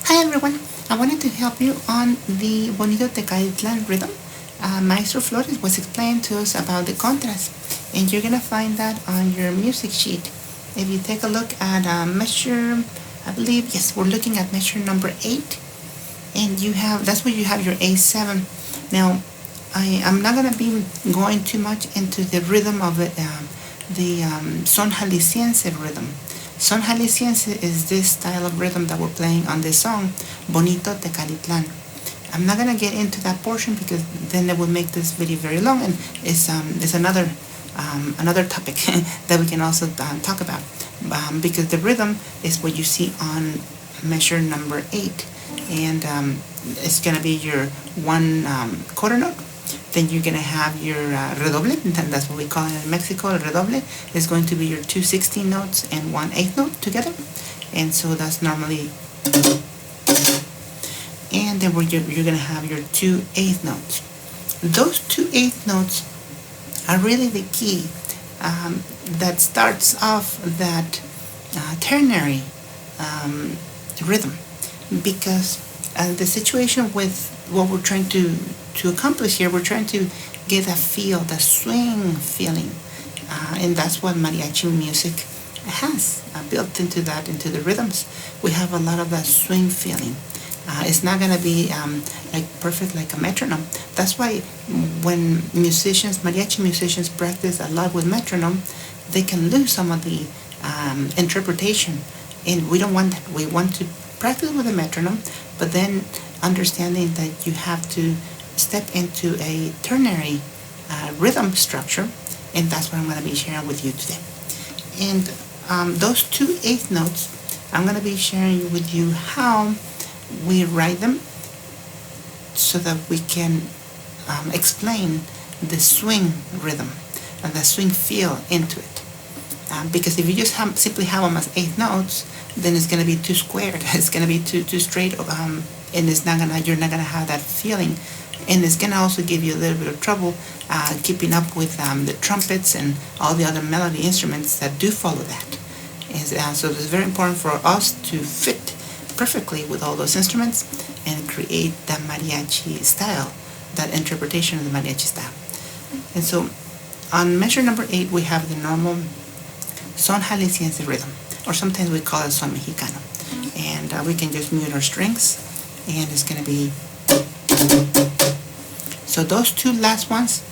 Hi everyone, I wanted to help you on the Bonito Tecalitlan rhythm. Maestro Flores was explaining to us about the Contras, and you're gonna find that on your music sheet. If you take a look at measure, I believe, yes, we're looking at measure number 8, and that's where you have your A7. Now, I'm not gonna be going too much into the rhythm of it, the Son Jalisciense rhythm. Son Jalisciense is this style of rhythm that we're playing on this song, Bonito Tecalitlan. I'm not gonna get into that portion because then it will make this video very long, and it's another topic that we can also talk about, because the rhythm is what you see on measure number 8, and it's gonna be your one quarter note. Then you're gonna have your redoble, and that's what we call it in Mexico. El redoble is going to be your 2 16 notes and 1 8 note together, and so that's normally. And then you're gonna have your 2 8 notes. Those 2 8 notes are really the key that starts off that ternary rhythm, because the situation with what we're trying to accomplish here, we're trying to get a feel, the swing feeling, and that's what mariachi music has built into the rhythms. We have a lot of that swing feeling. It's not going to be like perfect like a metronome. That's why when mariachi musicians practice a lot with metronome, they can lose some of the interpretation, and we don't want that. We want to practice with a metronome, but then understanding that you have to step into a ternary rhythm structure, and that's what I'm going to be sharing with you today. And those 2 8 notes, I'm going to be sharing with you how we write them so that we can explain the swing rhythm and the swing feel into it. Because if you just simply have them as 8 notes, then it's going to be too squared. It's going to be too straight, and you're not gonna have that feeling, and it's gonna also give you a little bit of trouble keeping up with the trumpets and all the other melody instruments that do follow that. So it's very important for us to fit perfectly with all those instruments and create that mariachi style, that interpretation of the mariachi style. And so on measure number 8, we have the normal Son Jalisciense rhythm, or sometimes we call it Son Mexicano. And we can just mute our strings, and it's going to be. So those 2 last ones,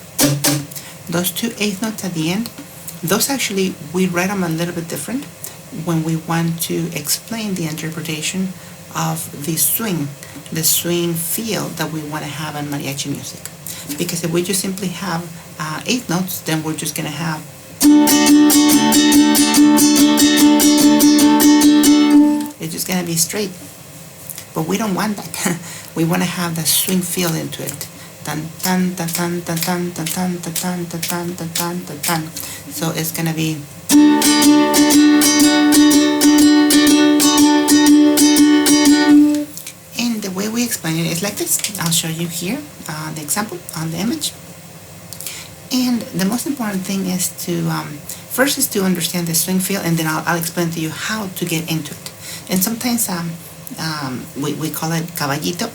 those 2 8 notes at the end, those actually, we write them a little bit different when we want to explain the interpretation of the swing feel that we want to have in mariachi music. Because if we just simply have 8 notes, then we're just going to have. It's just going to be straight. But we don't want that. We want to have the swing feel into it. Tan tan tan tan tan tan tan tan tan tan tan tan tan tan. So it's going to be. And the way we explain it is like this. I'll show you here the example on the image. And the most important thing is to first is to understand the swing feel, and then I'll explain to you how to get into it. And sometimes we call it Caballito,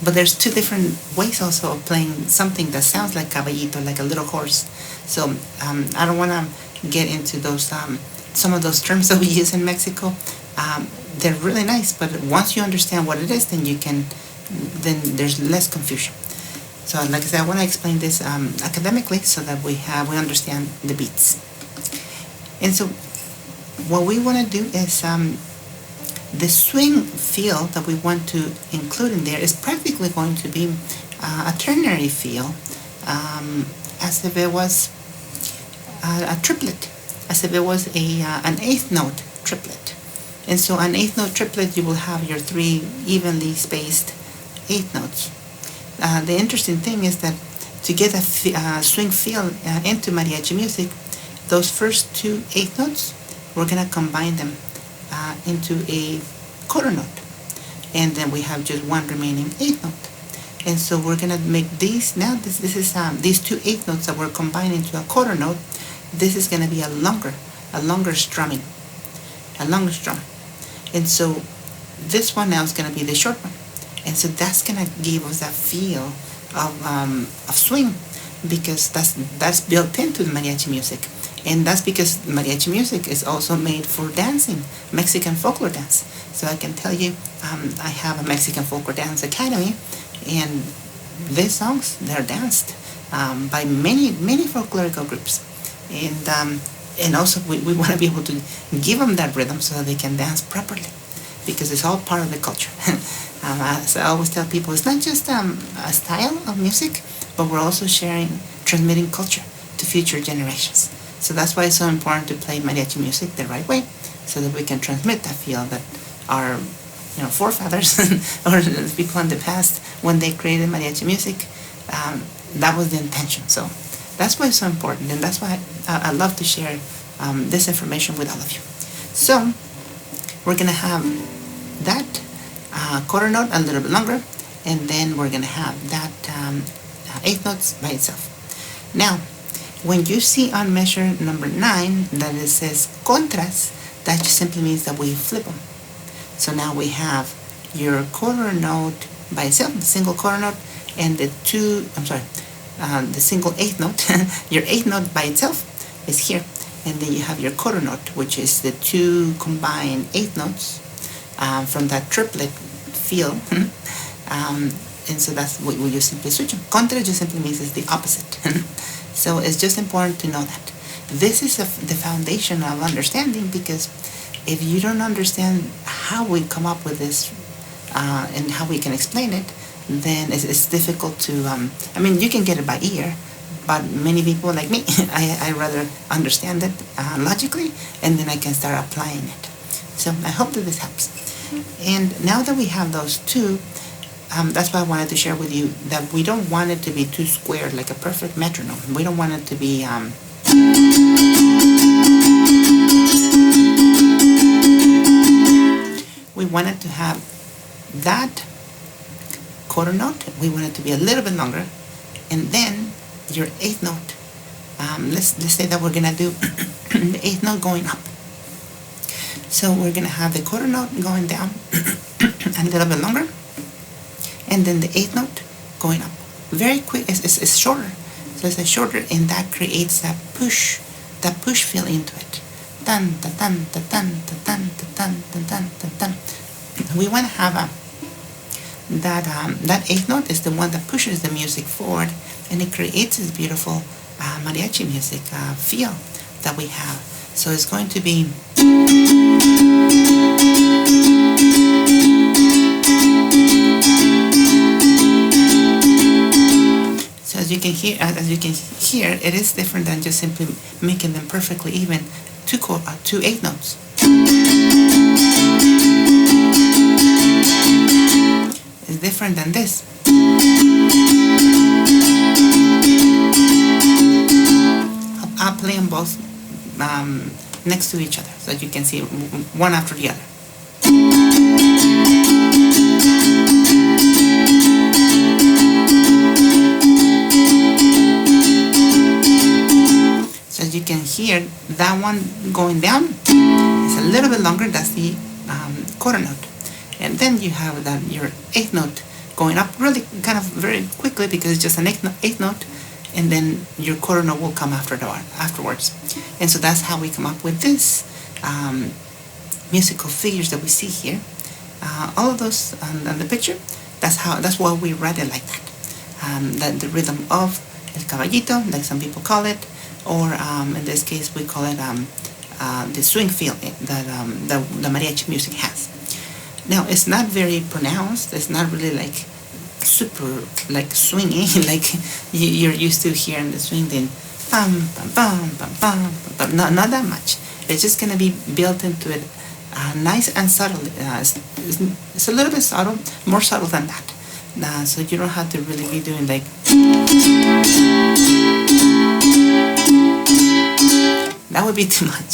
but there's 2 different ways also of playing something that sounds like Caballito, like a little horse. So I don't want to get into those some of those terms that we use in Mexico. They're really nice, but once you understand what it is, then there's less confusion. So like I said, I want to explain this academically so that we understand the beats. And so what we want to do is the swing feel that we want to include in there is practically going to be a ternary feel, as if it was a triplet, as if it was an 8th note triplet. And so an 8th note triplet, you will have your 3 evenly spaced 8 notes. The interesting thing is that to get a swing feel into mariachi music, those first 2 8 notes, we're going to combine them into a quarter note, and then we have just 1 remaining 8 note. And so we're going to make these now. This is these 2 8 notes that we're combining into a quarter note. This is going to be a longer strumming, a longer strum. And so this one now is going to be the short one. And so that's going to give us that feel of swing, because that's built into the mariachi music. And that's because mariachi music is also made for dancing, Mexican folklore dance. So I can tell you, I have a Mexican folklore dance academy, and these songs, they're danced by many folklorical groups. And also we want to be able to give them that rhythm so that they can dance properly, because it's all part of the culture. As I always tell people, it's not just a style of music, but we're also transmitting culture to future generations. So that's why it's so important to play mariachi music the right way, so that we can transmit that feel that our forefathers or the people in the past, when they created mariachi music, that was the intention. So that's why it's so important, and that's why I love to share this information with all of you. So we're going to have that quarter note a little bit longer, and then we're going to have that eighth notes by itself. Now, when you see on measure number 9 that it says Contras, that just simply means that we flip them. So now we have your quarter note by itself, the single quarter note, and the single eighth note. Your eighth note by itself is here, and then you have your quarter note, which is the two combined eighth notes from that triplet feel. And so that's what you simply switch them. Contra just simply means it's the opposite. So it's just important to know that. This is the foundation of understanding, because if you don't understand how we come up with this and how we can explain it, then it's difficult to, you can get it by ear, but many people like me, I rather understand it logically, and then I can start applying it. So I hope that this helps. And now that we have those two, that's why I wanted to share with you that we don't want it to be too squared, like a perfect metronome. We don't want it to be we want it to have that quarter note. We want it to be a little bit longer, and then your eighth note. Let's say that we're gonna do the eighth note going up. So we're gonna have the quarter note going down a little bit longer, and then the eighth note going up. Very quick. It's shorter. So it's shorter, and that creates that push feel into it. Dun dun dun dun dun dun dun dun dun dun dun. We want to have that eighth note is the one that pushes the music forward, and it creates this beautiful mariachi music feel that we have. So it's going to be. So as you can hear, it is different than just simply making them perfectly even. Two eighth notes. It's different than this. I'll play them both next to each other so that you can see one after the other. So as you can hear, that one going down is a little bit longer. That's the quarter note. And then you have your eighth note going up really kind of very quickly, because it's just an eighth note, and then your quarter note will come afterwards. And so that's how we come up with this musical figures that we see here. All of those on the picture, that's why we write it like that. The rhythm of el caballito, like some people call it, or in this case we call it the swing feel that the mariachi music has. Now, it's not very pronounced. It's not really like super like swingy like you're used to hearing the swing. Then bum bum bum bum bum bum. Not that much. It's just gonna be built into it, nice and subtle. It's a little bit subtle, more subtle than that. So you don't have to really be doing like. That would be too much.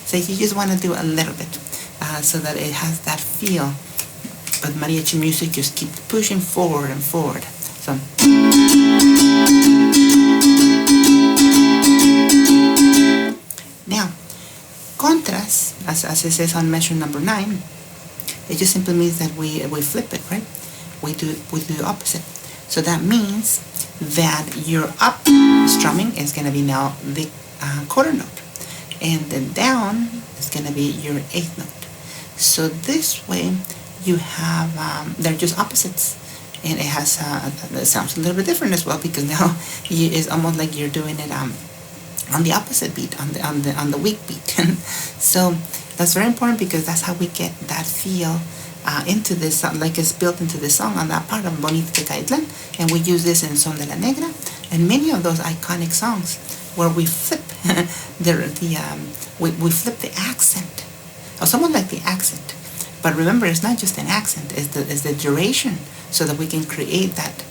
So you just want to do a little bit, so that it has that feel. But mariachi music just keeps pushing forward and forward. So. Now, contras, as it says on measure number 9, It just simply means that we flip it, right? We do the opposite. So that means that your up strumming is going to be now the quarter note, and the down is going to be your eighth note. So this way you have they're just opposites, and it has it sounds a little bit different as well, because now it's almost like you're doing it on the opposite beat, on the weak beat. So that's very important, because that's how we get that feel into this, like it's built into the song on that part of Bonita de Caetlan. And we use this in Son de la Negra and many of those iconic songs where we flip we flip the accent, or somewhat like the accent. But remember, it's not just an accent; it's the duration, so that we can create that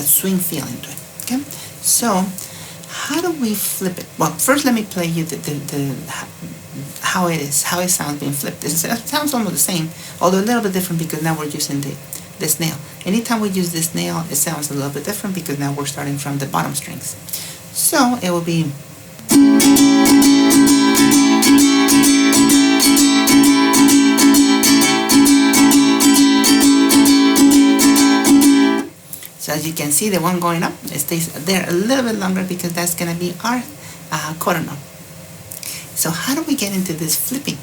swing feel into it. Okay, so how do we flip it? Well, first let me play you the how it sounds being flipped. It sounds almost the same, although a little bit different, because now we're using this nail. Anytime we use this nail, it sounds a little bit different, because now we're starting from the bottom strings. So it will be. So as you can see, the one going up, it stays there a little bit longer, because that's going to be our quarter note. So how do we get into this flipping?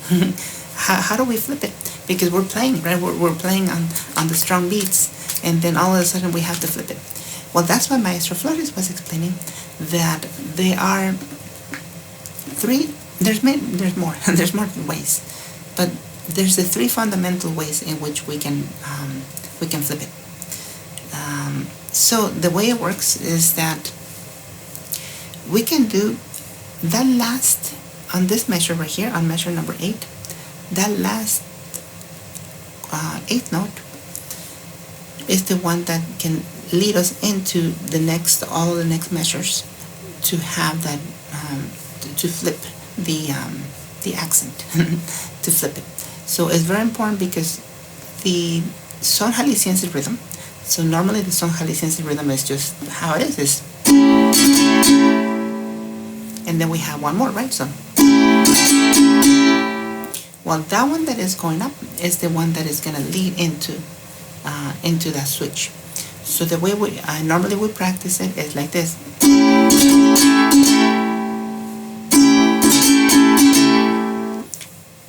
how do we flip it? Because we're playing, right? We're playing on the strong beats, and then all of a sudden we have to flip it. Well, that's what Maestro Flores was explaining, that there are there's more, there's more ways, but there's the three fundamental ways in which we can flip it. So the way it works is that we can do that last, on this measure right here, on measure number 8, that last eighth note is the one that can lead us into all of the next measures, to have that to flip the accent, to flip it. So it's very important, because the Son Jalisciense rhythm. So normally the Son Jalisciense rhythm is just how it is, and then we have one more, right? So, well, that one that is going up is the one that is going to lead into that switch. So the way normally we practice it is like this.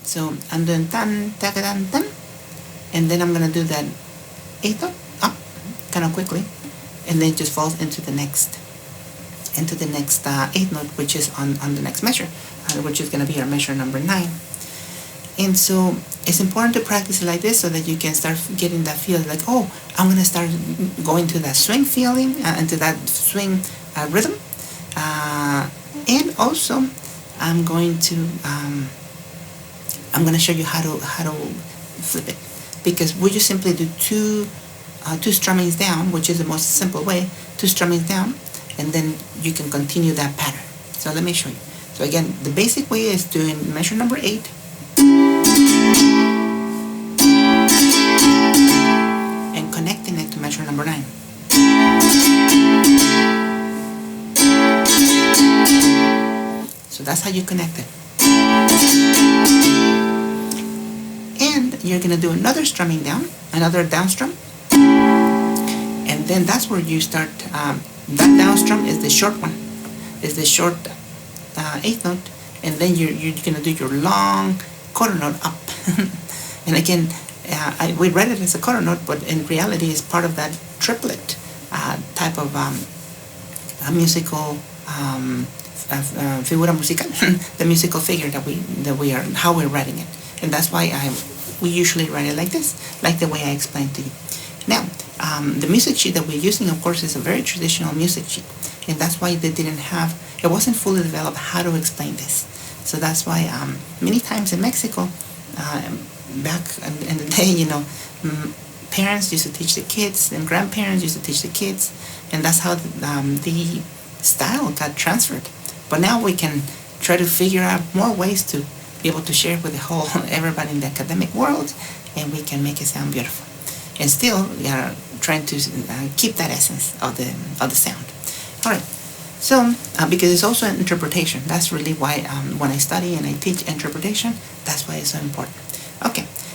So I'm doing tan, ta, tan, tan, and then I'm going to do that eighth note up kind of quickly, and then it just falls into the next eighth note, which is on the next measure, which is going to be our measure number 9. And so it's important to practice it like this, so that you can start getting that feel, like, oh, I'm going to start going to that swing feeling, into that swing rhythm, and also I'm going to show you how to flip it, because we just simply do two strummings down, which is the most simple way, 2 strummings down, and then you can continue that pattern. So let me show you. So again, the basic way is doing measure number 8, and connecting it to measure number 9. So that's how you connect it. And you're going to do another strumming down, another down strum, and then that's where you start. That down strum is the short one, is the short eighth note, and then you're going to do your long quarter note up. And again, we read it as a quarter note, but in reality it's part of that triplet type of musical figura musical, the musical figure that we are, how we're writing it. And that's why we usually write it like this, like the way I explained to you. Now, the music sheet that we're using, of course, is a very traditional music sheet, and that's why it wasn't fully developed how to explain this. So that's why many times in Mexico, back in the day, parents used to teach the kids, and grandparents used to teach the kids, and that's how the style got transferred. But now we can try to figure out more ways to be able to share with everybody in the academic world, and we can make it sound beautiful. And still, we are trying to keep that essence of the sound. All right. So, because it's also an interpretation. That's really why when I study and I teach interpretation, that's why it's so important. Okay.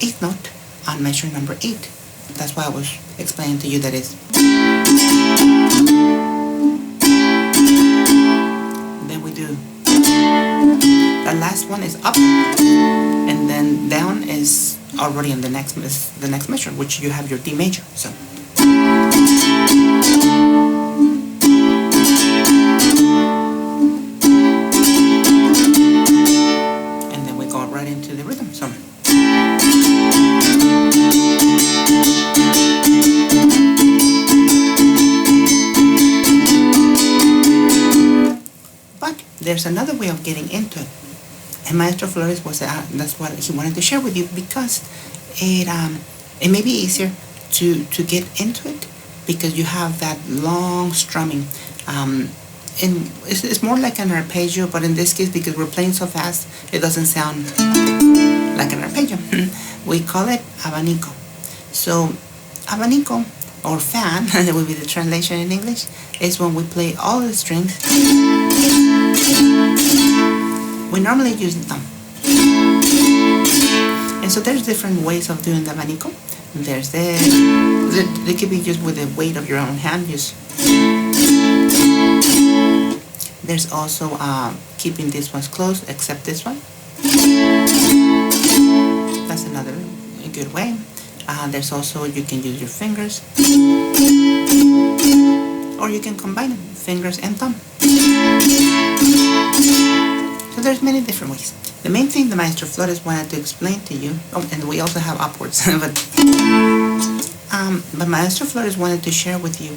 eighth note on measure number 8. That's why I was explaining to you that it's. Then we do. The last one is up, and then down is already in the next measure, which you have your D major. So. And then we go right into the rhythm. So. There's another way of getting into it, and Maestro Flores was that's what he wanted to share with you, because it may be easier to get into it because you have that long strumming, and it's more like an arpeggio, but in this case, because we're playing so fast, it doesn't sound like an arpeggio. We call it abanico. So abanico, or fan, that would be the translation in English, is when we play all the strings. We normally use the thumb. And so there's different ways of doing the abanico. There's they could be just with the weight of your own hand. There's also keeping these ones closed, except this one. That's another good way. There's also, you can use your fingers, or you can combine them, fingers and thumb. So there's many different ways. The main thing the Maestro Flores wanted to explain to you, and we also have upwards, but Maestro Flores wanted to share with you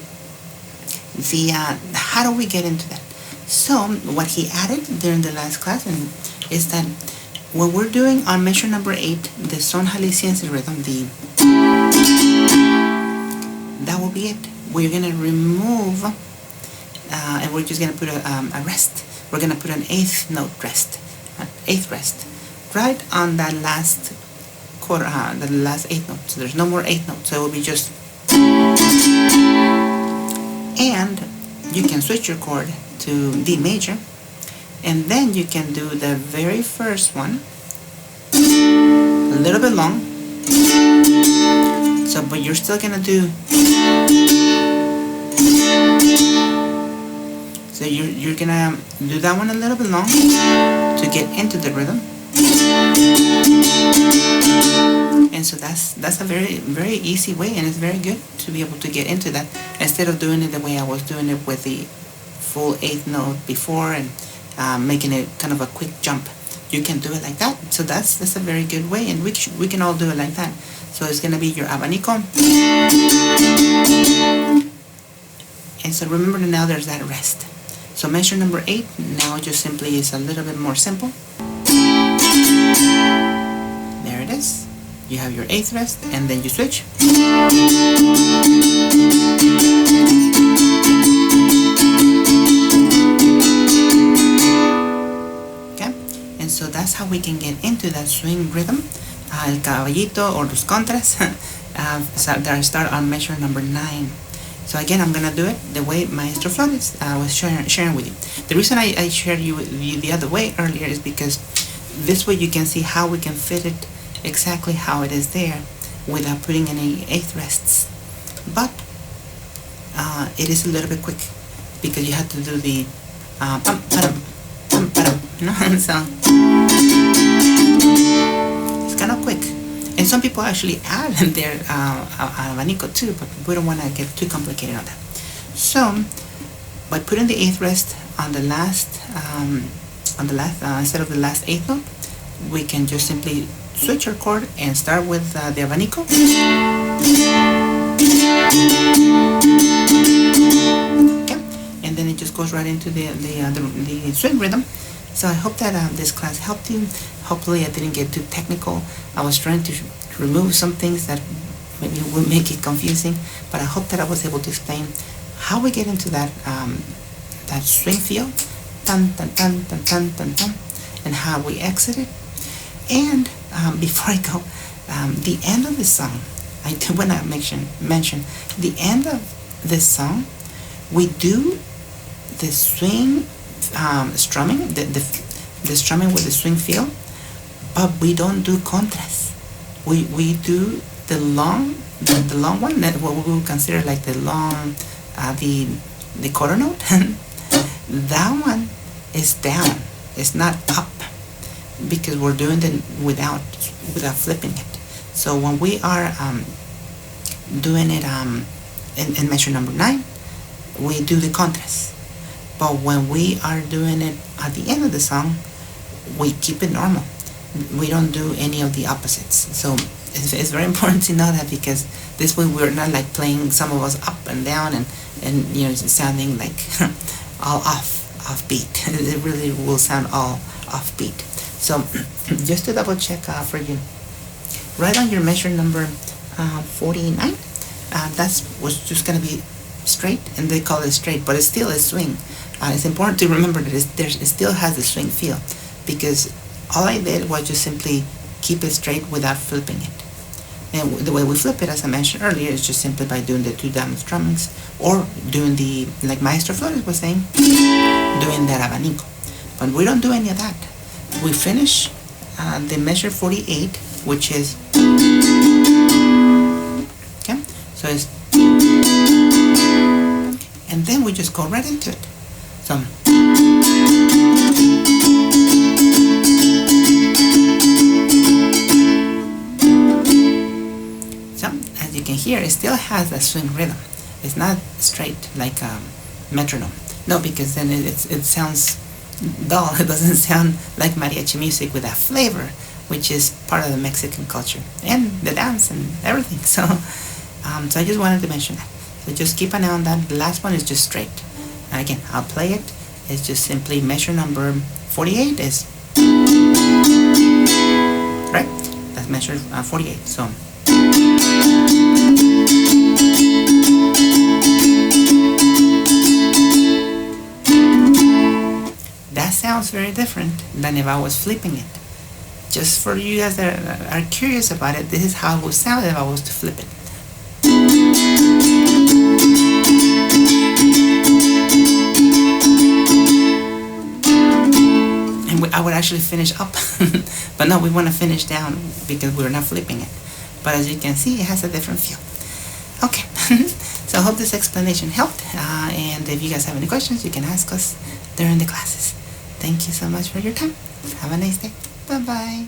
the how do we get into that. So what he added during the last class is that when we're doing on measure number 8, the Son Jalisciense rhythm, that will be it. We're gonna remove, and we're just gonna put a rest. We're going to put an 8th note rest, right on that last quarter, the last 8th note. So there's no more 8th note, so it will be just. And you can switch your chord to D major, and then you can do the very first one a little bit long. So, but you're still going to do. So you're gonna do that one a little bit long to get into the rhythm, and so that's a very easy way, and it's very good to be able to get into that instead of doing it the way I was doing it with the full 8th note before and making it kind of a quick jump. You can do it like that. So that's a very good way, and we can all do it like that. So it's gonna be your abanico, and so remember now there's that rest. So measure number 8 now just simply is a little bit more simple. There it is. You have your 8th rest, and then you switch. Okay, and so that's how we can get into that swing rhythm, el caballito or los contras. So that start on measure number 9. So again, I'm gonna do it the way Maestro Flores was sharing with you. The reason I shared you the other way earlier is because this way you can see how we can fit it exactly how it is there without putting any 8th rests. But it is a little bit quick because you have to do the pum padam, so it's kind of quick. And some people actually add their abanico too, but we don't want to get too complicated on that. So, by putting the 8th rest on the last, instead of the last 8th note, we can just simply switch our chord and start with the abanico. Okay, and then it just goes right into the swing rhythm. So I hope that this class helped you. Hopefully I didn't get too technical. I was trying to remove some things that maybe would make it confusing, but I hope that I was able to explain how we get into that that swing feel, tan tan tan tan tan tan tan, and how we exit it. And before I go, the end of the song, I do want to mention the end of this song. We do the swing strumming, the strumming with the swing feel, but we don't do contras. we do the long one, that what we would consider like the long the quarter note. That one is down, it's not up, because we're doing it without flipping it. So when we are doing it in measure number 9, we do the contras. But when we are doing it at the end of the song, we keep it normal. We don't do any of the opposites. So it's very important to know that, because this way we're not like playing, some of us up and down and sounding like all off beat. It really will sound all off beat. So just to double check for you, right on your measure number 49, that's was just gonna be straight, and they call it straight, but it's still a swing. It's important to remember that it still has a swing feel, because all I did was just simply keep it straight without flipping it. And the way we flip it, as I mentioned earlier, is just simply by doing the 2 down strummings, or doing the, like Maestro Flores was saying, doing that abanico. But we don't do any of that. We finish the measure 48, which is, okay, so it's, and then we just go right into it. So as you can hear, it still has a swing rhythm. It's not straight like a metronome. No, because then it sounds dull. It doesn't sound like mariachi music with that flavor, which is part of the Mexican culture and the dance and everything. So I just wanted to mention that. So just keep an eye on that. The last one is just straight. And again, I'll play it. It's just simply measure number 48 is, right? That's measure 48. So that sounds very different than if I was flipping it. Just for you guys that are curious about it, this is how it would sound if I was to flip it. And I would actually finish up, but no, we want to finish down because we're not flipping it. But as you can see, it has a different feel. Okay, so I hope this explanation helped, and if you guys have any questions, you can ask us during the classes. Thank you so much for your time. Have a nice day. Bye-bye.